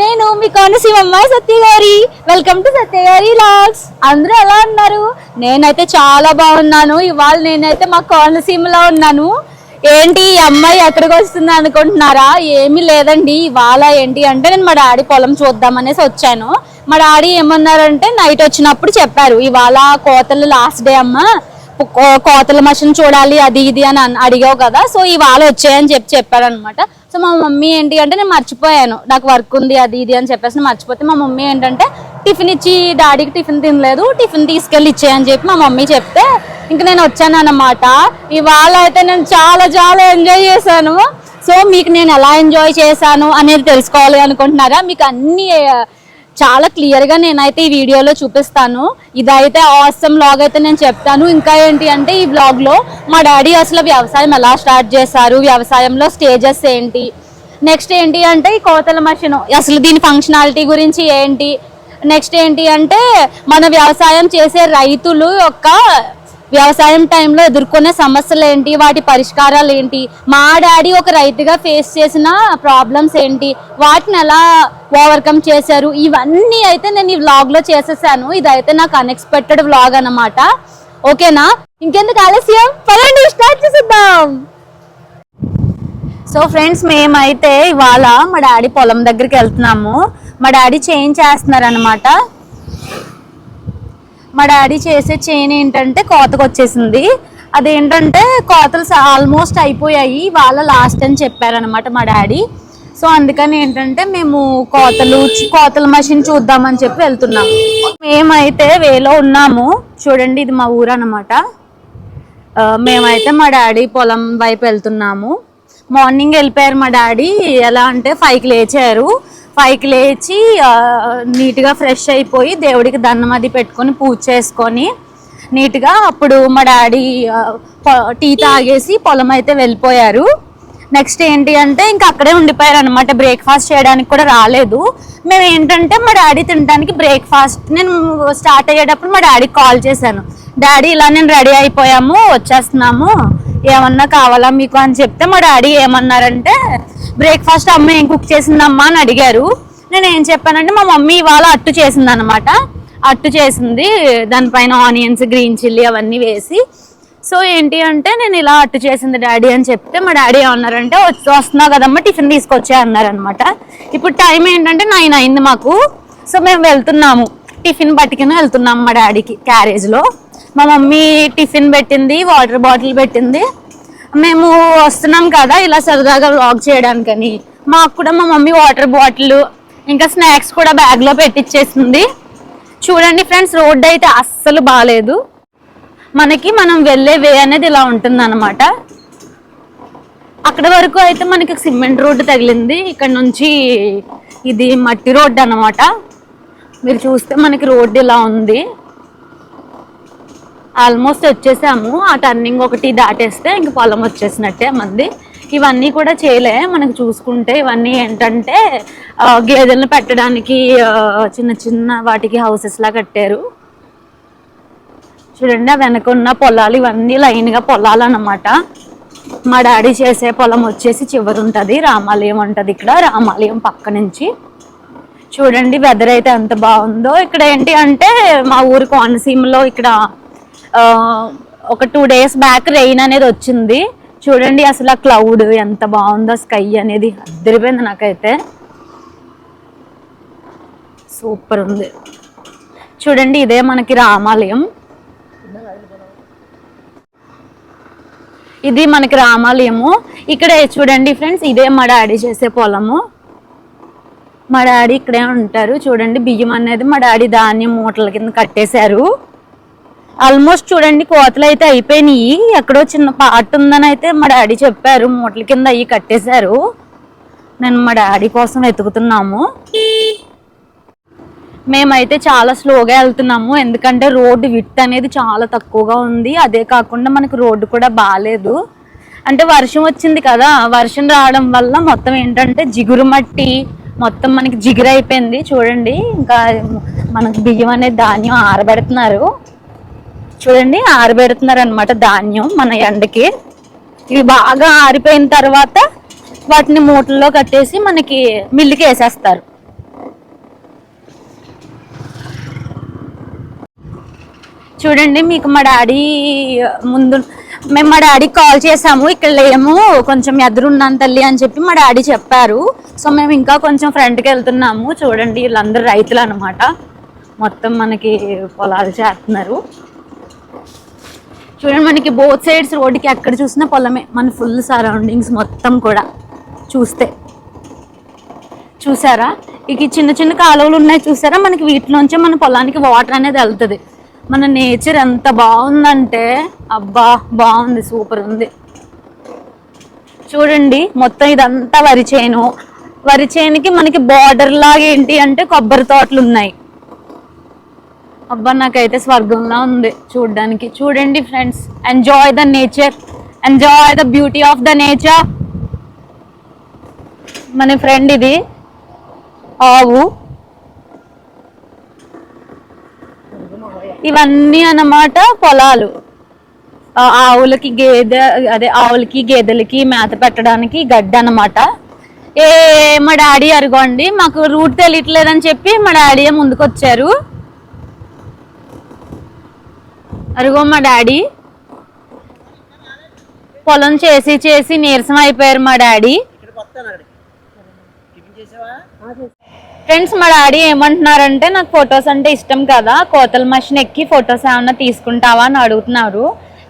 నేను మీ కోనసీమమ్మ సత్య గారి. Welcome to సత్య గారి వ్లాగ్స్. అందరూ ఎలా ఉన్నారు? నేనైతే చాలా బాగున్నాను. ఇవాళ నేనైతే మా కోనసీమలో ఉన్నాను. ఏంటి ఈ అమ్మాయి ఎక్కడికి వస్తుంది అనుకుంటున్నారా? ఏమీ లేదండి. ఇవాళ ఏంటి అంటే నేను మా డాడీ పొలం చూద్దామనేసి వచ్చాను. మా డాడీ ఏమన్నారంటే నైట్ వచ్చినప్పుడు చెప్పారు, ఇవాళ కోతలు లాస్ట్ డే అమ్మ, కోతల మషిన్ చూడాలి అది ఇది అని అడిగావు కదా, సో ఇవాళ వచ్చాయని చెప్పారు అనమాట. సో మా మమ్మీ ఏంటి అంటే నేను మర్చిపోయాను, నాకు వర్క్ ఉంది అది ఇది అని చెప్పేసి మర్చిపోతే మా మమ్మీ ఏంటంటే టిఫిన్ ఇచ్చి, డాడీకి టిఫిన్ తినలేదు, టిఫిన్ తీసుకెళ్ళి ఇచ్చేయని చెప్పి మా మమ్మీ చెప్తే ఇంక నేను వచ్చాను అన్నమాట. ఇవాళ అయితే నేను చాలా చాలా ఎంజాయ్ చేశాను. సో మీకు నేను ఎలా ఎంజాయ్ చేశాను అనేది తెలుసుకోవాలి అనుకుంటున్నారా? మీకు అన్ని చాలా క్లియర్ గా నేనైతే ఈ వీడియోలో చూపిస్తాను. ఇదైతే ఆసమ్ వ్లాగ్ అయితే నేను చెప్తాను. ఇంకా ఏంటి అంటే ఈ వ్లాగ్ లో మా డాడీ అసలు వ్యవసాయం ఎలా స్టార్ట్ చేశారు, వ్యవసాయంలో స్టేజెస్ ఏంటి, నెక్స్ట్ ఏంటి అంటే ఈ కోతల మషిన్ అసలు దీని ఫంక్షనాలిటీ గురించి ఏంటి, నెక్స్ట్ ఏంటి అంటే మన వ్యవసాయం చేసే రైతులు యొక్క వ్యవసాయం టైంలో ఎదుర్కొనే సమస్యలు ఏంటి, వాటి పరిష్కారాలు ఏంటి, మా డాడీ ఒక రైతుగా ఫేస్ చేసిన ప్రాబ్లమ్స్ ఏంటి, వాటిని ఎలా ఓవర్కమ్ చేశారు, ఇవన్నీ అయితే నేను ఈ వ్లాగ్ లో చేసేసాను. ఇదైతే నాకు అన్ఎక్స్పెక్టెడ్ వ్లాగ్ అన్నమాట. ఓకేనా? ఇంకెందుకు ఆలస్యం, పదండి స్టార్ట్ చేసేద్దాం. సో ఫ్రెండ్స్, మేమైతే ఇవాళ మా డాడీ పొలం దగ్గరికి వెళ్తున్నాము. మా డాడీ చేంజ్ చేస్తున్నారు అనమాట. మా డాడీ చేసే చైన్ ఏంటంటే కోతకు వచ్చేసింది. అదేంటంటే కోతలు ఆల్మోస్ట్ అయిపోయాయి, వాళ్ళ లాస్ట్ అని చెప్పారనమాట మా డాడీ. సో అందుకని ఏంటంటే మేము కోతల మషిన్ చూద్దామని చెప్పి వెళ్తున్నాం. మేమైతే వేలో ఉన్నాము. చూడండి, ఇది మా ఊరు అనమాట. మేమైతే మా డాడీ పొలం వైపు వెళ్తున్నాము. మార్నింగ్ వెళ్ళిపోయారు మా డాడీ. ఎలా అంటే 5కి లేచారు. 5కి లేచి నీట్గా ఫ్రెష్ అయిపోయి దేవుడికి దండం అది పెట్టుకొని పూజ చేసుకొని నీట్గా అప్పుడు మా డాడీ టీ తాగేసి పొలం అయితే వెళ్ళిపోయారు. నెక్స్ట్ ఏంటి అంటే ఇంకా అక్కడే ఉండిపోయారు అనమాట. బ్రేక్ఫాస్ట్ చేయడానికి కూడా రాలేదు. మేము ఏంటంటే మా డాడీ తినడానికి బ్రేక్ఫాస్ట్ నేను స్టార్ట్ అయ్యేటప్పుడు మా డాడీకి కాల్ చేశాను, డాడీ ఇలా నేను రెడీ అయిపోయాము, వచ్చేస్తున్నాము, ఏమన్నా కావాలా మీకు అని చెప్తే మా డాడీ ఏమన్నారంటే బ్రేక్ఫాస్ట్ అమ్మ ఏం కుక్ చేసిందమ్మా అని అడిగారు. నేను ఏం చెప్పానంటే మా మమ్మీ ఇవాళ అట్టు చేసింది అనమాట. అట్టు చేసింది, దానిపైన ఆనియన్స్, గ్రీన్ చిల్లీ అవన్నీ వేసి. సో ఏంటి అంటే నేను ఇలా అట్టు చేసింది డాడీ అని చెప్తే మా డాడీ ఏమన్నారంటే వస్తున్నావు కదమ్మా టిఫిన్ తీసుకొచ్చే అన్నారనమాట. ఇప్పుడు టైం ఏంటంటే 9 అయింది మాకు. సో మేము వెళ్తున్నాము, టిఫిన్ పట్టుకుని వెళ్తున్నాము మా డాడీకి క్యారేజ్లో. మా మమ్మీ టిఫిన్ పెట్టింది, వాటర్ బాటిల్ పెట్టింది. మేము వస్తున్నాం కదా ఇలా సరదాగా వ్లాగ్ చేయడానికని మాకు కూడా మా మమ్మీ వాటర్ బాటిల్ ఇంకా స్నాక్స్ కూడా బ్యాగ్లో పెట్టించేసింది. చూడండి ఫ్రెండ్స్, రోడ్డు అయితే అస్సలు బాగాలేదు. మనం వెళ్ళే వే అనేది ఇలా ఉంటుంది అనమాట. అక్కడ వరకు అయితే మనకి సిమెంట్ రోడ్డు తగిలింది, ఇక్కడ నుంచి ఇది మట్టి రోడ్డు అనమాట. మీరు చూస్తే మనకి రోడ్డు ఇలా ఉంది. ఆల్మోస్ట్ వచ్చేసాము. ఆ టర్నింగ్ ఒకటి దాటేస్తే ఇంక పొలం వచ్చేసినట్టే మంది. ఇవన్నీ కూడా చేయలే మనకు చూసుకుంటే. ఇవన్నీ ఏంటంటే గేదెలను పెట్టడానికి చిన్న చిన్న వాటికి హౌసెస్ లా కట్టారు. చూడండి, ఆ వెనక ఉన్న పొలాలు ఇవన్నీ లైన్గా పొలాలు అన్నమాట. మా డాడీ చేసే పొలం వచ్చేసి చివరి ఉంటుంది, రామాలయం ఉంటుంది. ఇక్కడ రామాలయం పక్క నుంచి చూడండి వెదర్ అయితే ఎంత బాగుందో. ఇక్కడ ఏంటి అంటే మా ఊరు కోనసీమలో ఇక్కడ ఒక 2 days బ్యాక్ రెయిన్ అనేది వచ్చింది. చూడండి అసలు ఆ క్లౌడ్ ఎంత బాగుందో, స్కై అనేది అద్దరిపోయింది. నాకైతే సూపర్ ఉంది. చూడండి, ఇదే మనకి రామాలయం. ఇది మనకి రామాలయము. ఇక్కడ చూడండి ఫ్రెండ్స్, ఇదే మా డాడీ చేసే పొలము. మా డాడీ ఇక్కడే ఉంటారు. చూడండి, బియ్యం అనేది మా డాడీ ధాన్యం మూటల కింద కట్టేశారు. ఆల్మోస్ట్ చూడండి కోతలు అయితే అయిపోయినాయి. ఎక్కడో చిన్న పార్ట్ ఉందని అయితే మా డాడీ చెప్పారు, మూటల కింద అవి కట్టేశారు. నేను మా డాడీ కోసం వెతుకుతున్నాము. మేమైతే చాలా స్లోగా వెళ్తున్నాము, ఎందుకంటే రోడ్డు విడ్త్ అనేది చాలా తక్కువగా ఉంది. అదే కాకుండా మనకు రోడ్డు కూడా బాగాలేదు. అంటే వర్షం వచ్చింది కదా, వర్షం రావడం వల్ల మొత్తం ఏంటంటే జిగురు మట్టి మొత్తం మనకి జిగురు అయిపోయింది. చూడండి, ఇంకా మనకి బియ్యం అనేది ధాన్యం ఆరబెడుతున్నారు. చూడండి, ఆరబెడుతున్నారు అనమాట ధాన్యం మన ఎండకి. ఇవి బాగా ఆరిపోయిన తర్వాత వాటిని మూటల్లో కట్టేసి మనకి మిల్లుకి వేసేస్తారు. చూడండి మీకు మా డాడీ ముందు మేము మా డాడీకి కాల్ చేసాము, ఇక్కడ లేము కొంచెం ఎదురున్నాను తల్లి అని చెప్పి మా డాడీ చెప్పారు. సో మేము ఇంకా కొంచెం ఫ్రంట్కి వెళ్తున్నాము. చూడండి వీళ్ళందరూ రైతులు అనమాట, మొత్తం మనకి పొలాలు చేస్తున్నారు. చూడండి మనకి బోత్ సైడ్స్ రోడ్డుకి ఎక్కడ చూసినా పొలమే, మన ఫుల్ సరౌండింగ్స్ మొత్తం కూడా చూస్తే. చూసారా ఇక చిన్న చిన్న కాలువలు ఉన్నాయి చూసారా, మనకి వీటిలోంచే మన పొలానికి వాటర్ అనేది వెళ్తుంది. మన నేచర్ ఎంత బాగుందంటే అబ్బా బాగుంది, సూపర్ ఉంది. చూడండి మొత్తం ఇదంతా వరి చేను, వరి చేనుకి మనకి బార్డర్ లాగా ఏంటి అంటే కొబ్బరి తోటలు ఉన్నాయి. అబ్బా నాకైతే స్వర్గంలా ఉంది చూడడానికి. చూడండి friends, enjoy the nature, enjoy the beauty of the nature. మన ఫ్రెండ్ ఇది ఆవు, ఇవన్నీ అన్నమాట పొలాలు. ఆవులకి ఆవులకి గేదెలకి మేత పెట్టడానికి గడ్డి అన్నమాట. మా డాడీ అరుగోండి, మాకు రూట్ తెలియట్లేదని చెప్పి మా డాడీ ముందుకు వచ్చారు. అరుగో మా డాడీ పొలం చేసి చేసి నీరసం అయిపోయారు మా డాడీ. ఫ్రెండ్స్ మా డాడీ ఏమంటున్నారంటే నాకు ఫొటోస్ అంటే ఇష్టం కదా, కోతల మషిన్ ఎక్కి ఫొటోస్ ఏమన్నా తీసుకుంటావా అని అడుగుతున్నారు.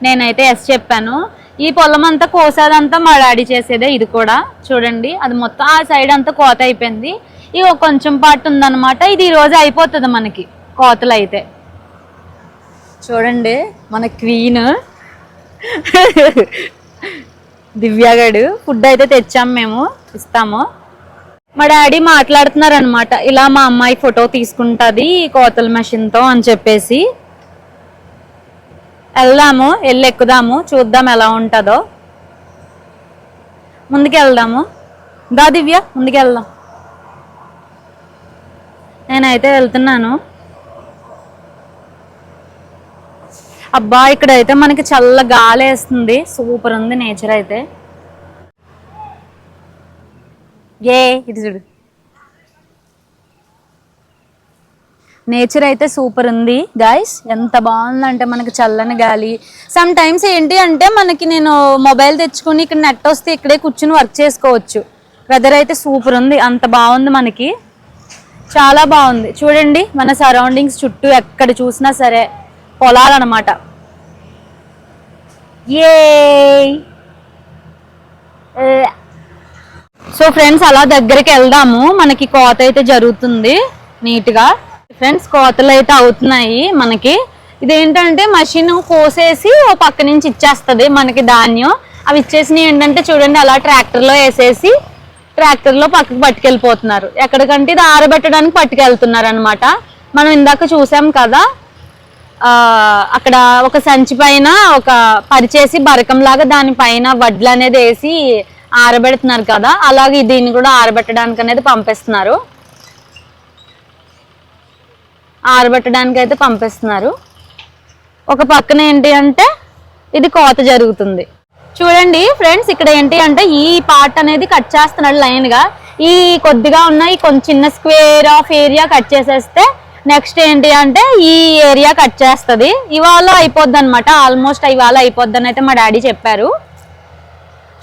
నేనైతే ఎస్ చెప్పాను. ఈ పొలం అంతా కోసేదంతా మా డాడీ చేసేదే. ఇది కూడా చూడండి, అది మొత్తం ఆ సైడ్ అంతా కోత అయిపోయింది. ఇక కొంచెం పాటు ఉందన్నమాట, ఇది ఈ రోజు అయిపోతుంది మనకి కోతలు అయితే. చూడండి మన క్వీన్ దివ్యగాడు ఫుడ్ అయితే తెచ్చాం, మేము ఇస్తాము. మా డాడీ మాట్లాడుతున్నారు అనమాట, ఇలా మా అమ్మాయి ఫోటో తీసుకుంటుంది కోతల మెషిన్తో అని చెప్పేసి. వెళ్దాము, వెళ్ళి ఎక్కుదాము, చూద్దాం ఎలా ఉంటుందో. ముందుకు వెళ్దాము దా దివ్య, ముందుకు వెళ్దాం. నేనైతే వెళ్తున్నాను. అబ్బా ఇక్కడైతే మనకి చల్ల గాలి వేస్తుంది, సూపర్ ఉంది నేచర్ అయితే. ఇటు చూడు, నేచర్ అయితే సూపర్ ఉంది గాయస్. ఎంత బాగుందంటే మనకి చల్లని గాలి. సమ్ టైమ్స్ ఏంటి అంటే మనకి నేను మొబైల్ తెచ్చుకుని ఇక్కడ నెట్ వస్తే ఇక్కడే కూర్చుని వర్క్ చేసుకోవచ్చు. వెదర్ అయితే సూపర్ ఉంది, అంత బాగుంది మనకి, చాలా బాగుంది. చూడండి మన సరౌండింగ్స్ చుట్టూ ఎక్కడ చూసినా సరే పొలాలన్నమాట. సో ఫ్రెండ్స్ అలా దగ్గరికి వెళ్దాము, మనకి కోత అయితే జరుగుతుంది నీట్గా. ఫ్రెండ్స్ కోతలు అయితే అవుతున్నాయి మనకి. ఇదేంటంటే మషిన్ కోసేసి ఓ పక్క నుంచి ఇచ్చేస్తుంది మనకి ధాన్యం. అవి ఇచ్చేసినవి ఏంటంటే చూడండి అలా ట్రాక్టర్లో వేసేసి ట్రాక్టర్లో పక్కకు పట్టుకెళ్ళిపోతున్నారు. ఎక్కడికంటే ఇది ఆరబెట్టడానికి పట్టుకెళ్తున్నారు అనమాట. మనం ఇందాక చూసాం కదా, అక్కడ ఒక సంచి పైన ఒక పరిచేసి బరకంలాగా దానిపైన వడ్లు అనేది వేసి ఆరబెడుతున్నారు కదా, అలాగే దీన్ని కూడా ఆరబెట్టడానికి అనేది పంపిస్తున్నారు. ఆరబెట్టడానికి అయితే పంపిస్తున్నారు. ఒక పక్కన ఏంటి అంటే ఇది కోత జరుగుతుంది. చూడండి ఫ్రెండ్స్ ఇక్కడ ఏంటి అంటే ఈ పార్ట్ అనేది కట్ చేస్తున్నాడు లైన్ గా. ఈ కొద్దిగా ఉన్న ఈ కొంచెం చిన్న స్క్వేర్ ఆఫ్ ఏరియా కట్ చేసేస్తే నెక్స్ట్ ఏంటి అంటే ఈ ఏరియా కట్ చేస్తుంది. ఇవాళ అయిపోద్ది అనమాట, ఆల్మోస్ట్ ఇవాళ అయిపోద్ది అని అయితే మా డాడీ చెప్పారు.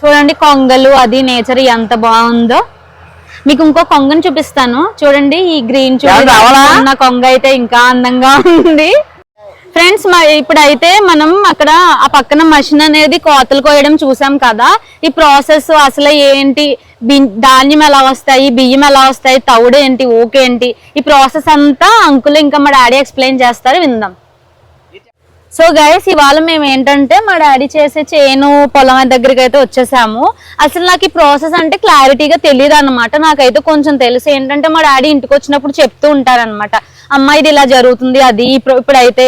చూడండి కొంగలు అది నేచర్ ఎంత బాగుందో. మీకు ఇంకో కొంగను చూపిస్తాను చూడండి. ఈ గ్రీన్ చూడండి కొంగ అయితే ఇంకా అందంగా ఉంది. ఫ్రెండ్స్ ఇప్పుడైతే మనం అక్కడ ఆ పక్కన మషిన్ అనేది కోతలు కోయడం చూసాం కదా. ఈ ప్రాసెస్ అసలు ఏంటి, ధాన్యం ఎలా వస్తాయి, బియ్యం ఎలా వస్తాయి, తవుడు ఏంటి, ఓకేంటి, ఈ ప్రాసెస్ అంతా అంకుల్ ఇంకా మా డాడీ ఎక్స్ప్లెయిన్ చేస్తారు, విందాం. సో గైస్ ఇవాళ మేము ఏంటంటే మా డాడీ చేసే చేను పొలం దగ్గరికి అయితే వచ్చేసాము. అసలు నాకు ఈ ప్రాసెస్ అంటే క్లారిటీగా తెలియదు అనమాట. నాకైతే కొంచెం తెలుసు. ఏంటంటే మా డాడీ ఇంటికి వచ్చినప్పుడు చెప్తూ ఉంటారనమాట, అమ్మ ఇది ఇలా జరుగుతుంది, అది ఇప్పుడైతే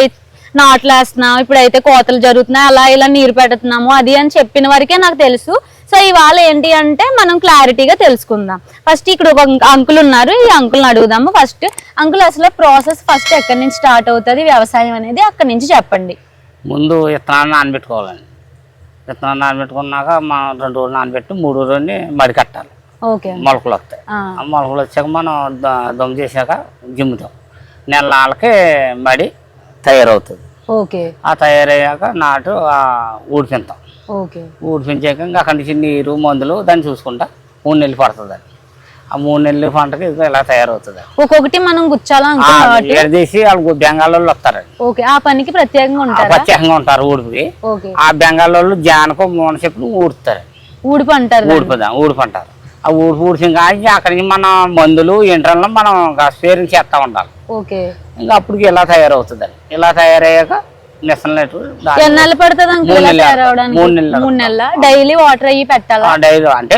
నాట్లు వేస్తున్నాం, ఇప్పుడైతే కోతలు జరుగుతున్నాయి, అలా ఇలా నీరు పెడుతున్నాము అది అని చెప్పిన వరకే నాకు తెలుసు. సో ఇవాళ ఏంటి అంటే మనం క్లారిటీగా తెలుసుకుందాం. ఫస్ట్ ఇక్కడ ఒక అంకుల్ ఉన్నారు, ఈ అంకుల్ని అడుగుదాము. ఫస్ట్ అంకుల్ అసలు ప్రాసెస్ ఫస్ట్ ఎక్కడి నుంచి స్టార్ట్ అవుతుంది వ్యవసాయం అనేది, అక్కడి నుంచి చెప్పండి. ముందు విత్తనాలు నానబెట్టుకోవాలండి. విత్తనాలు నానబెట్టుకున్నాక మనం 2 రోజులు నానబెట్టి 3 రోజులని మడి కట్టాలి. మొలకలు వస్తాయి. ఆ మొలకలు వచ్చాక మనం దమ్ చేశాక జిమ్ముతాం. నెలలకే మడి తయారవుతుంది. ఓకే. ఆ తయారయ్యాక నాటు ఊడిపింతాం. ఓకే. ఊడిపించాక ఇంకా అక్కడి నుంచి నీరు మందులు దాన్ని చూసుకుంటా 3 నెలలు పడుతుంది. ఆ 3 నెలల పంటకి ఇలా తయారవుతుంది. ఒక్కొక్కటి మనం గుచ్చాలా తీసి వాళ్ళు బెంగాల్ వాళ్ళు వస్తారండి. ఓకే. ఆ పనికి ప్రత్యేకంగా ఉంటారు ఊడికి. ఆ బెంగాల్ వాళ్ళు జానకో మూన చెప్పి ఊడుతారు. ఊడిపి అంటారు. ఆ ఊడిసిన కానీ అక్కడి నుంచి మన మందులు ఇంటర్లో మనం స్పేరింగ్ చేస్తా ఉండాలి. ఇంకా అప్పటికి ఇలా తయారవుతుందండి. ఇలా తయారయ్యాక ఎన్నాళ్ళు పడుతుంది అంకుల్ 3 నెలల డైలీ వాటర్ అయ్యి పెట్టాలా? డైలీ అంటే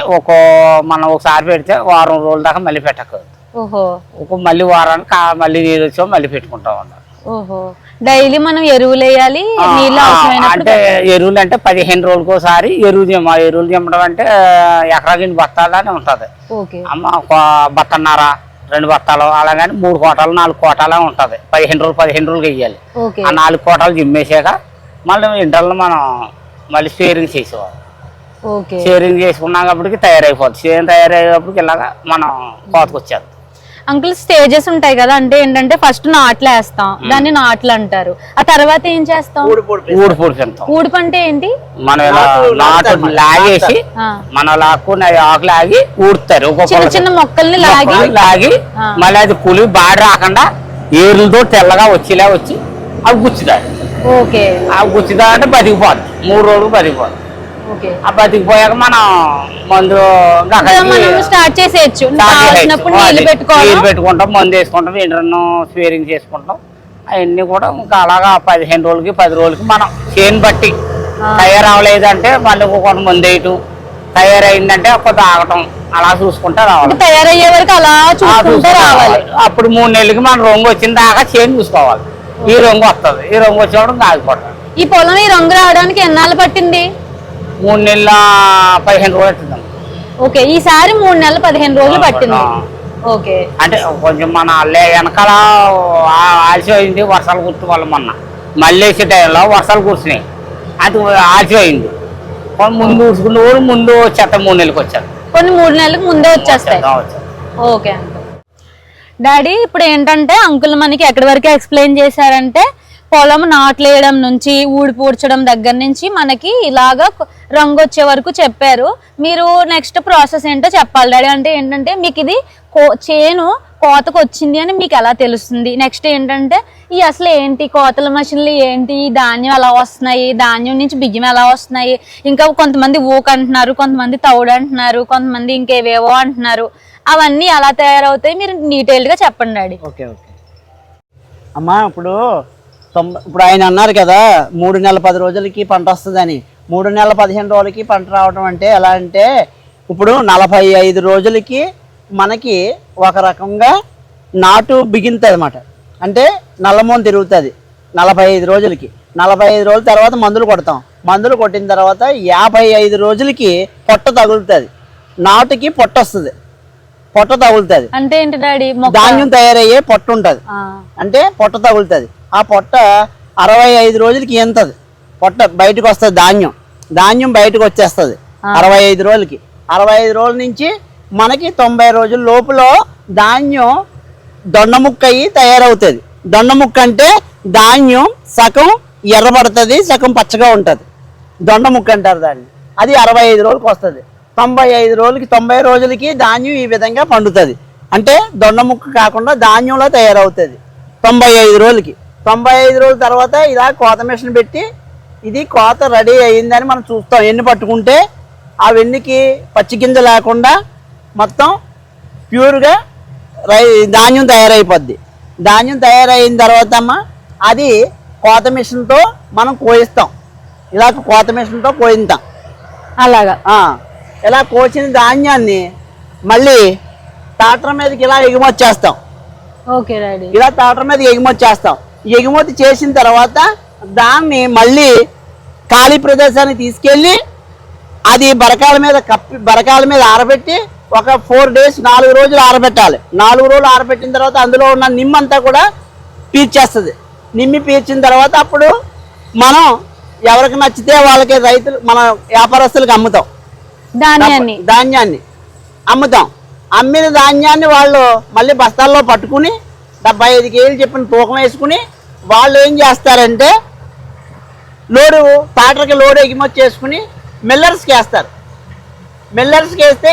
మనం ఒకసారి పెడితే వారం రోజుల దాకా మళ్ళీ పెట్టకూడదు. మళ్ళీ వారానికి మళ్ళీ నీరు వచ్చా మళ్ళీ పెట్టుకుంటా ఉండాలి. డైలీ మనం ఎరువులు వేయాలి. అంటే ఎరువులు అంటే 15 రోజులకు ఒకసారి ఎరువులు దిమ్మడం అంటే ఎకరాకి బత్తాలని ఉంటది. అమ్మ బత్తన్నర 2 బత్తాలు అలాగని 3 కోటాలు 4 కోటాలే ఉంటది. 15 రోజులు వేయాలి. ఆ 4 కోటాలు జిమ్మేసాక మళ్ళీ ఇంటర్లో మనం మళ్ళీ స్పేరింగ్ చేసేవాళ్ళం. స్పేరింగ్ చేసుకున్నప్పటికి తయారైపోతుంది. సేమ్ తయారయ్యేటప్పటికి ఇలాగా మనం కోతకు వచ్చేది. అంకుల్ స్టేజెస్ ఉంటాయి కదా, అంటే ఏంటంటే ఫస్ట్ నాట్లు వేస్తాం, దాన్ని నాట్లు అంటారు. ఆ తర్వాత ఏం చేస్తాం? ఊడిపు అంటే ఏంటి? మనం నాటు లాగేసి మన ఆకు లాగి ఊడుతారు. చిన్న మొక్కల్ని లాగి మళ్ళీ అది పులి బాడి రాకుండా ఏర్లతో తెల్లగా వచ్చి అవి గుచ్చుతాయి. అవి గుచ్చుతా అంటే బతికిపోద్ది. 3 రోజులు బతికిపోద్ది. ఆ బతికిపోయాక మనం మందు స్టార్ట్ చేసేయచ్చు. నీళ్ళు పెట్టుకుంటాం, మందు వేసుకుంటాం, ఇంటర్ను స్పేరింగ్ చేసుకుంటాం. అవన్నీ కూడా ఇంకా అలాగా 15 రోజులకి 10 రోజులకి మనం చేను బట్టి తయారవలేదంటే మళ్ళీ కొంత మందు వేయటం, తయారైందంటే కొంత ఆగటం అలా చూసుకుంటే రావాలి. తయారయ్యే వరకు అలా చూసుకుంటే రావాలి. అప్పుడు 3 నెలలకి మనం రంగు వచ్చిన దాకా చేను చూసుకోవాలి. ఈ రంగు వస్తుంది. ఈ రంగు వచ్చినప్పుడు ఆగిపోతాం. ఈ పొలం ఈ రంగు రావడానికి ఎన్నాళ్ళు పట్టింది? 3 నెలల 15 రోజులు అవుతుంది. ఓకే. ఈసారి 3 నెలల 15 రోజులు పట్టింది. ఓకే. అంటే కొంచెం మన వెనకాల ఆలస్యమైంది. వర్షాలు కుర్చు వల్ల మొన్న మళ్ళీ వేసే టైంలో వర్షాలు కూర్చున్నాయి. అది ఆలస్యమైంది. ముందు ఊడ్చుకున్న ఊరు ముందు వచ్చేస్తాం. 3 నెలలకు వచ్చారు. కొన్ని 3 నెలలకు ముందే వచ్చేస్తాయి. Okay uncle. డాడీ ఇప్పుడు ఏంటంటే అంకుల్ మనకి ఎక్కడి వరకు ఎక్స్ప్లెయిన్ చేశారంటే పొలం నాట్లేయడం నుంచి ఊడ్చడం దగ్గర నుంచి మనకి ఇలాగా రంగు వచ్చే వరకు చెప్పారు. మీరు నెక్స్ట్ ప్రాసెస్ ఏంటో చెప్పాలి డాడీ. అంటే ఏంటంటే మీకు ఇది చేను కోతకు వచ్చింది అని మీకు ఎలా తెలుస్తుంది? నెక్స్ట్ ఏంటంటే ఈ అసలు ఏంటి కోతల మషిన్లు ఏంటి, ధాన్యం ఎలా వస్తున్నాయి, ధాన్యం నుంచి బియ్యం ఎలా వస్తున్నాయి, ఇంకా కొంతమంది ఊక అంటున్నారు, కొంతమంది తౌడు అంటున్నారు, కొంతమంది ఇంకేవేవో అంటున్నారు. అవన్నీ ఎలా తయారవుతాయి మీరు డీటెయిల్డ్ గా చెప్పండి డాడీ. ఓకే అమ్మా, ఇప్పుడు ఆయన అన్నారు కదా 3 నెలల 10 రోజులకి పంట వస్తుందని. 3 నెలల 15 రోజులకి పంట రావడం అంటే ఎలా అంటే ఇప్పుడు 45 రోజులకి మనకి ఒక రకంగా నాటు బిగింతుంది అన్నమాట. అంటే నల్లమోన్ తిరుగుతుంది 45 రోజులకి. 45 రోజుల తర్వాత మందులు కొడతాం. మందులు కొట్టిన తర్వాత 55 రోజులకి పొట్ట తగులుతుంది. నాటుకి పొట్ట వస్తుంది, పొట్ట తగులుతుంది. అంటే ఏంటి డాడీ? ధాన్యం తయారయ్యే పొట్ట ఉంటుంది, అంటే పొట్ట తగులుతుంది. ఆ పొట్ట 65 రోజులకి ఎంతది పొట్ట బయటకు వస్తుంది. ధాన్యం బయటకు వచ్చేస్తుంది 65 రోజులకి. 65 రోజుల నుంచి మనకి 90 రోజుల లోపల ధాన్యం దొండముక్క అయ్యి తయారవుతుంది. దొండముక్క అంటే ధాన్యం సగం ఎర్రబడుతుంది, సగం పచ్చగా ఉంటుంది. దొండముక్క అంటారు దాన్ని. అది 65 రోజులకి వస్తుంది. 90 రోజులకి ధాన్యం ఈ విధంగా పండుతుంది. అంటే దొండముక్క కాకుండా ధాన్యంలో తయారవుతుంది 95 రోజులకి. 95 రోజుల తర్వాత ఇలా కోత మిషన్ పెట్టి ఇది కోత రెడీ అయ్యిందని మనం చూస్తాం. ఎన్ని పట్టుకుంటే ఆ వెన్నికి పచ్చి గింజ లేకుండా మొత్తం ప్యూర్గా ధాన్యం తయారైపోద్ది. ధాన్యం తయారైన తర్వాత అమ్మ అది కోత మిషన్తో మనం కోయిస్తాం. ఇలా కోత మిషన్తో కోయిస్తాం. అలాగా ఇలా కోసిన ధాన్యాన్ని మళ్ళీ ట్రాక్టర్ మీదకి ఇలా ఎగుమతి చేస్తాం. Okay daddy. ఇలా ట్రాక్టర్ మీద ఎగుమతి చేస్తాం. ఎగుమతి చేసిన తర్వాత దాన్ని మళ్ళీ ఖాళీ ప్రదేశానికి తీసుకెళ్ళి అది బరకాల మీద ఆరబెట్టి ఒక 4 days 4 రోజులు ఆరబెట్టాలి. 4 రోజులు ఆరబెట్టిన తర్వాత అందులో ఉన్న నిమ్మంతా కూడా పీల్చేస్తుంది. నిమ్మి పీల్చిన తర్వాత అప్పుడు మనం ఎవరికి నచ్చితే వాళ్ళకి రైతులు మన వ్యాపారస్తులకు అమ్ముతాం. ధాన్యాన్ని అమ్ముతాం. అమ్మిన ధాన్యాన్ని వాళ్ళు మళ్ళీ బస్తాల్లో పట్టుకుని 75 కేజీలు చెప్పిన తూకం వేసుకుని వాళ్ళు ఏం చేస్తారంటే ట్రాక్టర్కి లోడ్ ఎగిమొచ్చి చేసుకుని మిల్లర్స్కి వేస్తారు. మిల్లర్స్కి వేస్తే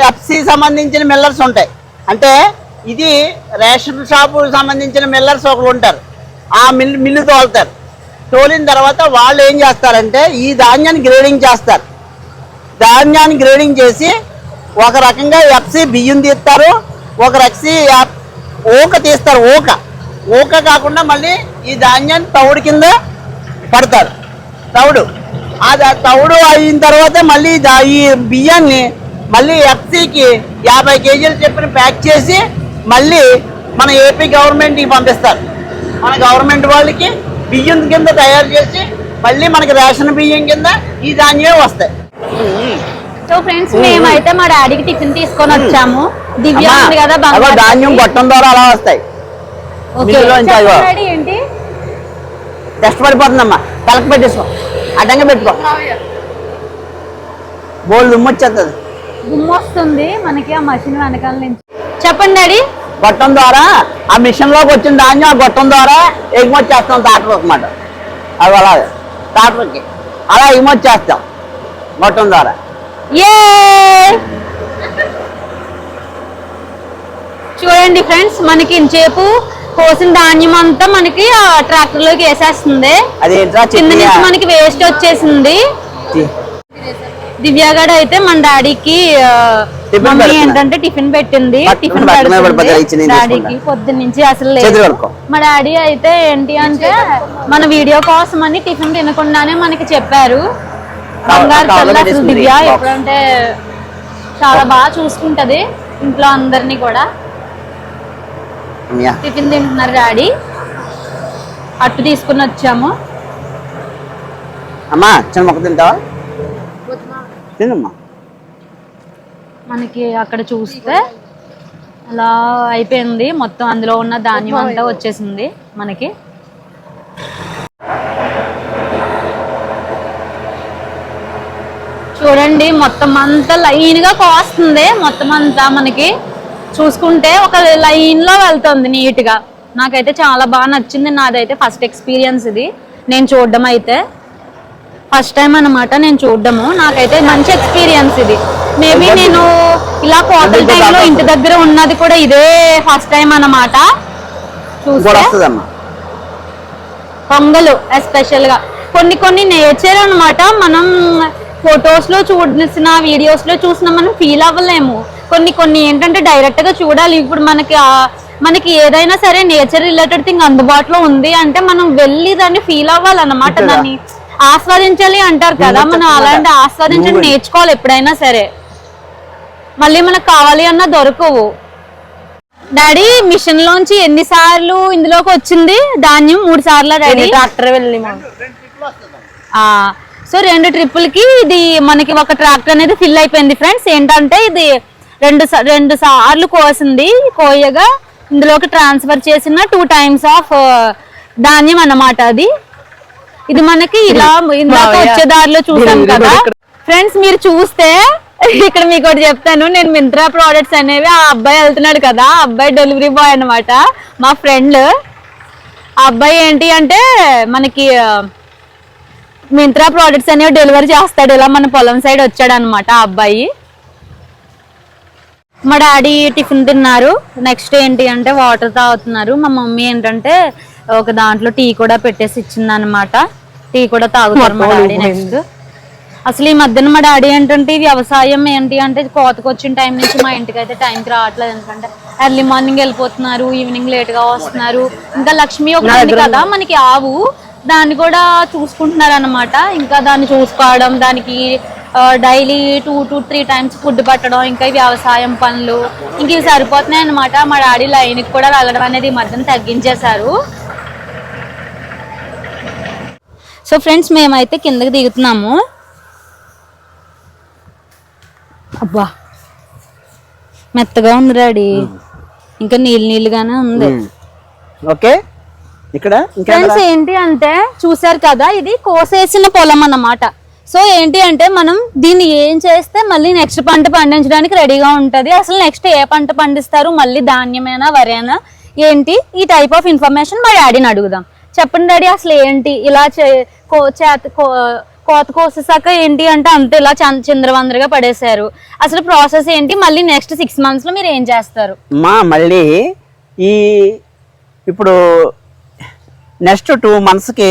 ఎఫ్సి సంబంధించిన మిల్లర్స్ ఉంటాయి. అంటే ఇది రేషన్ షాపు సంబంధించిన మిల్లర్స్ ఒకరు ఉంటారు. ఆ మిల్లు తోలుతారు. తోలిన తర్వాత వాళ్ళు ఏం చేస్తారంటే ఈ ధాన్యాన్ని గ్రేడింగ్ చేస్తారు. ధాన్యాన్ని గ్రేడింగ్ చేసి ఒక రకంగా ఎఫ్సి బియ్యం తీస్తారు, ఒక రక్సి ఊక తీస్తారు. ఊక కాకుండా మళ్ళీ ఈ ధాన్యాన్ని తౌడు కింద పడతారు. తౌడు అయిన తర్వాత మళ్ళీ ఈ బియ్యాన్ని మళ్ళీ ఎఫ్సికి 50 కేజీలు చెప్పిన ప్యాక్ చేసి మళ్ళీ మన ఏపీ గవర్నమెంట్కి పంపిస్తారు. మన గవర్నమెంట్ వాళ్ళకి బియ్యం కింద తయారు చేసి మళ్ళీ మనకి రేషన్ బియ్యం కింద ఈ ధాన్యమే వస్తాయి. సో ఫ్రెండ్స్ మేమైతే మా డాడీకి టిఫిన్ తీసుకొని వచ్చాము. దివ్య ఉంది కదా ధాన్యం గొట్టం ద్వారా అలా వస్తాయి. ఏంటి కష్టపడిపోతుందమ్మా. తలకు పెట్టేసుకో, అడ్డంగా పెట్టుకో, బోల్ దుమ్మొచ్చేస్తుంది. వస్తుంది మనకి ఆ మషిన్ వెనకాల నుంచి. చెప్పండి డాడీ. గొట్టం ద్వారా ఆ మిషన్ లోకి వచ్చిన ధాన్యం ఆ గొట్టం ద్వారా ఎగుమొచ్చేస్తాం ట్రాక్టర్ అనమాట. అది అలాగే ట్రాక్టర్కి అలా ఎగుమొచ్చేస్తాం గొట్టం ద్వారా. చూడండి ఫ్రెండ్స్, మనకి ఇంచేపు కోసిన ధాన్యం అంతా మనకి ఆ ట్రాక్టర్ లోకి వేసేస్తుంది. కింద నుంచి మనకి వేస్ట్ వచ్చేసింది. దివ్యగాడు అయితే మన డాడీకి మమ్మీ ఏంటంటే టిఫిన్ పెట్టింది. టిఫిన్ డాడీకి పొద్దున్న నుంచి అసలు లేదు. మా డాడీ అయితే ఏంటి అంటే మన వీడియో కోసం అని టిఫిన్ తినకుండానే మనకి చెప్పారు. బంగారు తల్లి అసలు దివ్య ఎప్పుడంటే చాలా బాగా చూసుకుంటది ఇంట్లో అందరినీ కూడా. టిఫిన్ తింటున్నారు డాడీ. అట్టు తీసుకుని వచ్చాము. అమ్మా చిన్న మొక్క తింటావా? తినమ్మా. మనకి అక్కడ చూస్తే అలా అయిపోయింది మొత్తం. అందులో ఉన్న ధాన్యం అంతా వచ్చేసింది మనకి. చూడండి మొత్తం అంతా లైన్ గా కోస్తుంది. మొత్తం అంతా మనకి చూసుకుంటే ఒక లైన్ లో వెళ్తుంది నీట్ గా. నాకైతే చాలా బాగా నచ్చింది. నాదైతే ఫస్ట్ ఎక్స్పీరియన్స్ ఇది నేను చూడడం. అయితే ఫస్ట్ టైం అన్నమాట నేను చూడడము. నాకైతే మంచి ఎక్స్పీరియన్స్ ఇది. మేబీ నేను ఇలా కోతల టైంలో ఇంటి దగ్గర ఉన్నది కూడా ఇదే ఫస్ట్ టైం అన్నమాట. చూస్తే పొంగలు ఎస్పెషల్ గా కొన్ని నేచర్ అన్నమాట. మనం ఫొటోస్ లో చూసిన వీడియోస్ లో చూసిన మనం ఫీల్ అవ్వలేము. కొన్ని ఏంటంటే డైరెక్ట్ గా చూడాలి. ఇప్పుడు మనకి ఏదైనా సరే నేచర్ రిలేటెడ్ థింగ్ అందుబాటులో ఉంది అంటే మనం వెళ్ళి దాన్ని ఫీల్ అవ్వాలన్నమాట. దాన్ని ఆస్వాదించాలి అంటారు కదా, మనం అలాంటి ఆస్వాదించడం నేర్చుకోవాలి ఎప్పుడైనా సరే. మళ్ళీ మనకు కావాలి అన్నా దొరకవు. డాడీ మిషన్ లోంచి ఎన్నిసార్లు ఇందులోకి వచ్చింది ధాన్యం? 3 సార్లు డాడీ ట్రాక్టర్ వెళ్ళి. సో 2 ట్రిప్పులకి ఇది మనకి ఒక ట్రాక్టర్ అనేది ఫిల్ అయిపోయింది ఫ్రెండ్స్. ఏంటంటే ఇది రెండు సార్లు కోసింది. కోయగా ఇందులోకి ట్రాన్స్ఫర్ చేసిన 2 టైమ్స్ ఆఫ్ ధాన్యం అన్నమాట. ఇది మనకి ఇలా ఇందాక వచ్చే దారిలో చూసాం కదా ఫ్రెండ్స్. మీరు చూస్తే ఇక్కడ మీకు ఒకటి చెప్తాను. నేను మింత్రా ప్రోడక్ట్స్ అనేవి ఆ అబ్బాయి వెళ్తున్నాడు కదా, ఆ అబ్బాయి డెలివరీ బాయ్ అన్నమాట, మా ఫ్రెండ్. ఆ అబ్బాయి ఏంటి అంటే మనకి మింత్రా ప్రోడక్ట్స్ అనేవి డెలివరీ చేస్తాడు. ఇలా మన పొలం సైడ్ వచ్చాడు అనమాట ఆ అబ్బాయి. మా డాడీ టిఫిన్ తిన్నారు. నెక్స్ట్ ఏంటి అంటే వాటర్ తాగుతున్నారు. మా మమ్మీ ఏంటంటే ఒక దాంట్లో టీ కూడా పెట్టేసి ఇచ్చింది అనమాట. టీ కూడా తాగుతారు మా డాడీ. నెక్స్ట్ అసలు ఈ మధ్యన మా డాడీ ఏంటంటే వ్యవసాయం ఏంటి అంటే కోతకు వచ్చిన టైం నుంచి మా ఇంటికి అయితే టైంకి రావట్లేదు. ఎందుకంటే ఎర్లీ మార్నింగ్ వెళ్ళిపోతున్నారు, ఈవినింగ్ లేట్ గా వస్తున్నారు. ఇంకా లక్ష్మి ఒక ఉంది కదా మనకి ఆవు, దాన్ని కూడా చూసుకుంటున్నారు అనమాట. ఇంకా దాన్ని చూసుకోవడం, దానికి డైలీ 2 to 3 టైమ్స్ ఫుడ్ పట్టడం, ఇంకా వ్యవసాయం పనులు ఇంక ఇవి సరిపోతున్నాయి అనమాట. మా డాడీ లైన్కి కూడా వెళ్ళడం అనేది ఈ మధ్యన తగ్గించేశారు. సో ఫ్రెండ్స్ మేమైతే కిందకి దిగుతున్నాము. అబ్బా మెత్తగా ఉంది డాడీ, ఇంకా నీళ్ళుగానే ఉంది. ఓకే ఇక్కడ ఫ్రెండ్స్ ఏంటి అంటే చూసారు కదా, ఇది కోసేసిన పొలం అన్నమాట. సో ఏంటి అంటే మనం దీన్ని ఏం చేస్తే మళ్ళీ నెక్స్ట్ పంట పండించడానికి రెడీగా ఉంటది. అసలు నెక్స్ట్ ఏ పంట పండిస్తారు, మళ్ళీ ధాన్యమేనా వరేనా ఏంటి, ఈ టైప్ ఆఫ్ ఇన్ఫర్మేషన్ మా డాడీని అడుగుదాం. చెప్పండి డాడీ, అసలు ఏంటి ఇలా కోత కోసేసాక ఏంటి అంటే అంతే ఇలా చిందరవందరగా పడేశారు. అసలు ప్రాసెస్ ఏంటి, మళ్ళీ నెక్స్ట్ 6 months లో మీరు ఏం చేస్తారు? మళ్ళీ ఇప్పుడు నెక్స్ట్ 2 monthsకి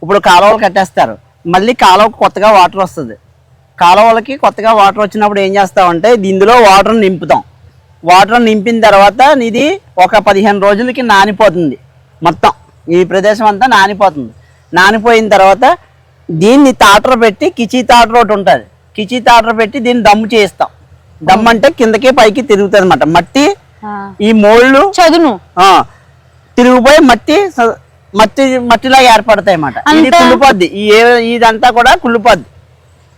ఇప్పుడు కాలువలు కట్టేస్తారు. మళ్ళీ కాలువకు కొత్తగా వాటర్ వస్తుంది. కాలువలకి కొత్తగా వాటర్ వచ్చినప్పుడు ఏం చేస్తామంటే ఇందులో వాటర్ నింపుతాం. వాటర్ నింపిన తర్వాత ఇది ఒక 15 రోజులకి నానిపోతుంది. మొత్తం ఈ ప్రదేశం అంతా నానిపోతుంది. నానిపోయిన తర్వాత దీన్ని తాటర పెట్టి కిచీ తాటర ఒకటి ఉంటుంది. కిచీ తాటర పెట్టి దీన్ని దమ్ము చేస్తాం. దమ్ము అంటే కిందకి పైకి తిరుగుతుంది అన్నమాట. మట్టి ఈ మోళ్ళు చదును తిరిగిపోయి మట్టిలా ఏర్పడతాయి అన్నమాట. ఇది కుళ్ళిపోద్ది. ఇదంతా కూడా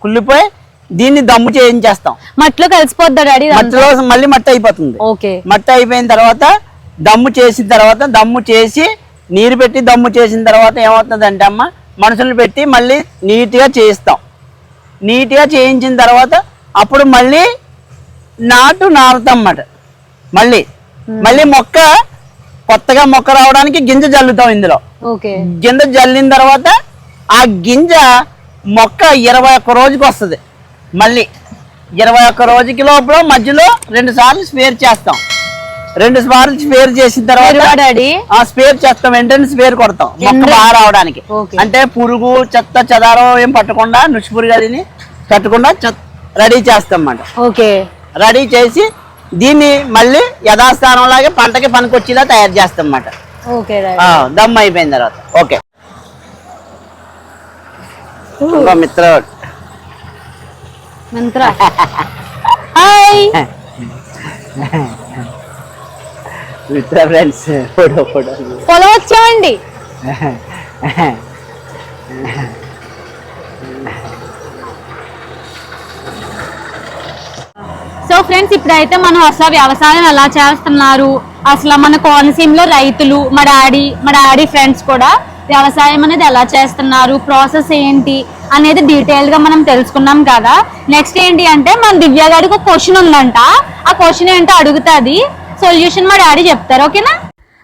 కుళ్ళిపోయి దీన్ని దమ్ము చేయించేస్తాం. మట్టిలో కలిసిపోద్దా డాడీ? మట్టిలో మళ్ళీ మట్టి అయిపోతుంది. మట్టి అయిపోయిన తర్వాత దమ్ము చేసి నీరు పెట్టి దమ్ము చేసిన తర్వాత ఏమవుతుందంటే అమ్మ మనుషులు పెట్టి మళ్ళీ నీట్గా చేయిస్తాం. నీట్గా చేయించిన తర్వాత అప్పుడు మళ్ళీ నారుతాం అన్నమాట. మళ్ళీ కొత్తగా మొక్క రావడానికి గింజ జల్లుతాం. ఇందులో గింజ జల్లిన తర్వాత ఆ గింజ మొక్క 21 రోజుకి వస్తుంది. మళ్ళీ 21 రోజుకి లోపల మధ్యలో 2 సార్లు స్పేర్ చేస్తాం. 2 సార్లు స్పేర్ చేసిన తర్వాత స్పేర్ చేస్తాం. వెంటనే స్పేర్ కొడతాం మొక్క బాగా రావడానికి. అంటే పురుగు చెత్త చెదారం ఏం పట్టకుండా నుష్టి పురుగు అది పెట్టకుండా రెడీ చేస్తాం అన్నమాట. రెడీ చేసి దీన్ని మళ్ళీ యథాస్థానం లాగే పంటకి పనికొచ్చేలా తయారు చేస్తాం అన్నమాట. దమ్ అయిపోయిన తర్వాత ఓకే మిత్ర ఫ్రెండ్స్ పొలం వచ్చామండి. సో ఫ్రెండ్స్, ఇప్పుడైతే మనం అసలు వ్యవసాయం ఎలా చేస్తున్నారు, అసలు మన కోనసీమలో రైతులు, మా డాడీ ఫ్రెండ్స్ కూడా వ్యవసాయం అనేది ఎలా చేస్తున్నారు, ప్రాసెస్ ఏంటి అనేది డీటెయిల్ గా మనం తెలుసుకున్నాం కదా. నెక్స్ట్ ఏంటి అంటే మన దివ్య గారికి ఒక క్వశ్చన్ ఉందంట. ఆ క్వశ్చన్ ఏంటో అడుగుతుంది, సొల్యూషన్ మా డాడీ చెప్తారు. ఓకేనా?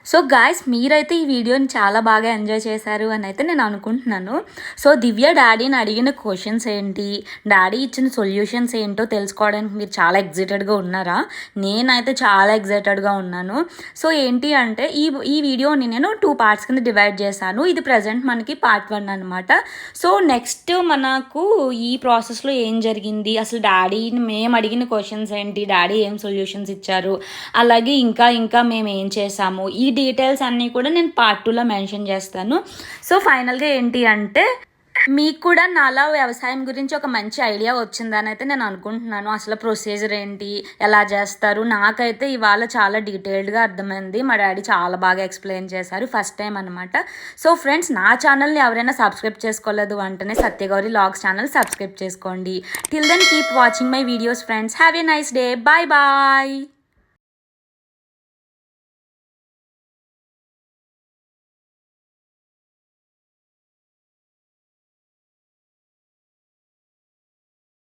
సో గాయస్, మీరైతే ఈ వీడియోని చాలా బాగా ఎంజాయ్ చేశారు అని అయితే నేను అనుకుంటున్నాను. సో దివ్య డాడీని అడిగిన క్వశ్చన్స్ ఏంటి, డాడీ ఇచ్చిన సొల్యూషన్స్ ఏంటో తెలుసుకోవడానికి మీరు చాలా ఎగ్జైటెడ్గా ఉన్నారా? నేనైతే చాలా ఎగ్జైటెడ్గా ఉన్నాను. సో ఏంటి అంటే ఈ వీడియోని నేను 2 parts కింద డివైడ్ చేశాను. ఇది ప్రజెంట్ మనకి part 1 అనమాట. సో నెక్స్ట్ మనకు ఈ ప్రాసెస్లో ఏం జరిగింది, అసలు డాడీని మేము అడిగిన క్వశ్చన్స్ ఏంటి, డాడీ ఏం సొల్యూషన్స్ ఇచ్చారు, అలాగే ఇంకా మేము ఏం చేసాము, ఈ డీటెయిల్స్ అన్నీ కూడా నేను part 2లో మెన్షన్ చేస్తాను. సో ఫైనల్గా ఏంటి అంటే మీకు కూడా నాలా వ్యవసాయం గురించి ఒక మంచి ఐడియా వచ్చిందని అయితే నేను అనుకుంటున్నాను. అసలు ప్రొసీజర్ ఏంటి, ఎలా చేస్తారు, నాకైతే ఇవాళ చాలా డీటెయిల్డ్గా అర్థమైంది. మా డాడీ చాలా బాగా ఎక్స్ప్లెయిన్ చేశారు, ఫస్ట్ టైం అనమాట. సో ఫ్రెండ్స్, నా ఛానల్ని ఎవరైనా సబ్స్క్రైబ్ చేసుకోలేదు అంటేనే సత్యగౌరి లాగ్స్ ఛానల్ సబ్స్క్రైబ్ చేసుకోండి. Till then keep watching my videos friends. Have a nice day. Bye bye.